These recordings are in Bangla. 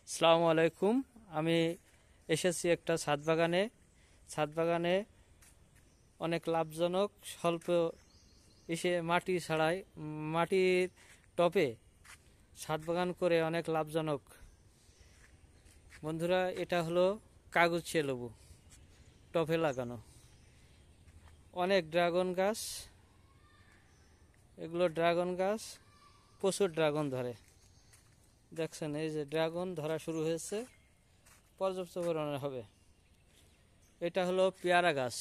আসসালামু আলাইকুম। আমি এসেছি একটা ছাদ বাগানে। ছাদ বাগানে অনেক লাভজনক, স্বল্প মাটি ছাড়াই মাটির টবে ছাদ বাগান করে অনেক লাভজনক। বন্ধুরা, এটা হলো কাগজিয়া লেবু, টবে লাগানো। অনেক ড্রাগন গাছ, এগুলো ড্রাগন গাছ, প্রচুর ড্রাগন ধরে। দেখছেন, এই যে ড্রাগন ধরা শুরু হয়েছে, পর্যাপ্ত পরিমাণে হবে। এটা হলো পেয়ারা গাছ,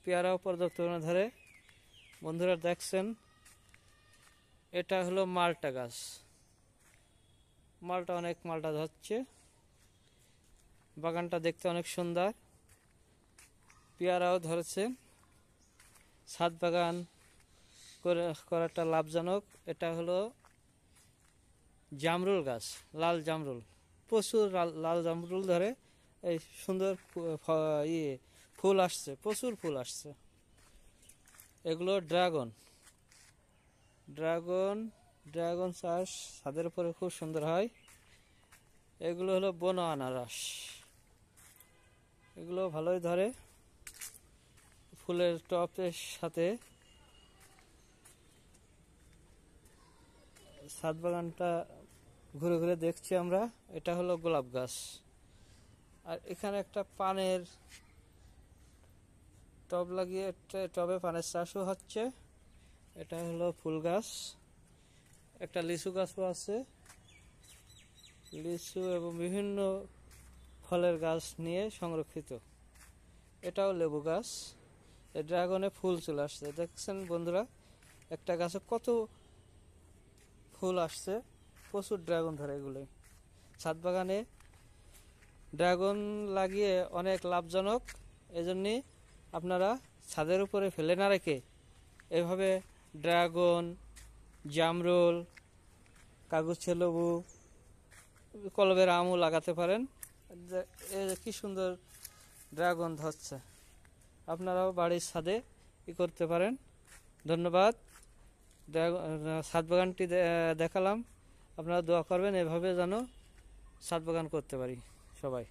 পেয়ারাও পর্যাপ্ত পরিমাণে ধরে। বন্ধুরা দেখছেন, এটা হলো মালটা গাছ, অনেক মালটা ধরছে। বাগানটা দেখতে অনেক সুন্দর, পেয়ারাও ধরেছে। ছাদ বাগান করাটা লাভজনক। এটা হলো জামরুল গাছ, লাল জামরুল, প্রচুর লাল জামরুল ধরে। এই সুন্দর ফুল আসছে, প্রচুর ফুল আসছে। এগুলো ড্রাগন ড্রাগন ড্রাগন চাষ ছাদের উপরে খুব সুন্দর হয়। এগুলো হলো বন আনারস, এগুলো ভালোই ধরে। ফুলের টপের সাথে ছাদ বাগানটা ঘুরে ঘুরে দেখছি আমরা। এটা হলো গোলাপ গাছ। আর এখানে একটা পানের টব লাগিয়ে, টবে পানের চাষও হচ্ছে। এটা হলো ফুল গাছ। একটা লিচু গাছও আছে, লিচু এবং বিভিন্ন ফলের গাছ নিয়ে সংরক্ষিত। এটাও লেবু গাছ। এই ড্রাগনে ফুল চলে আসছে, দেখছেন বন্ধুরা, একটা গাছে কত ফুল আসছে, প্রচুর ড্রাগন ধরে। এগুলো ছাদ বাগানে ড্রাগন লাগিয়ে অনেক লাভজনক। এজন্য আপনারা ছাদের উপরে ফেলে না রেখে এভাবে ড্রাগন, জামরুল, কাগজিয়া লেবু, কলমের আমও লাগাতে পারেন। কি সুন্দর ড্রাগন ধরছে। আপনারাও বাড়ির ছাদে করতে পারেন। ধন্যবাদ। ছাদ বাগানটি দেখালাম, আপনারা দোয়া করবেন এভাবে যেন ছাদ বাগান করতে পারি সবাই।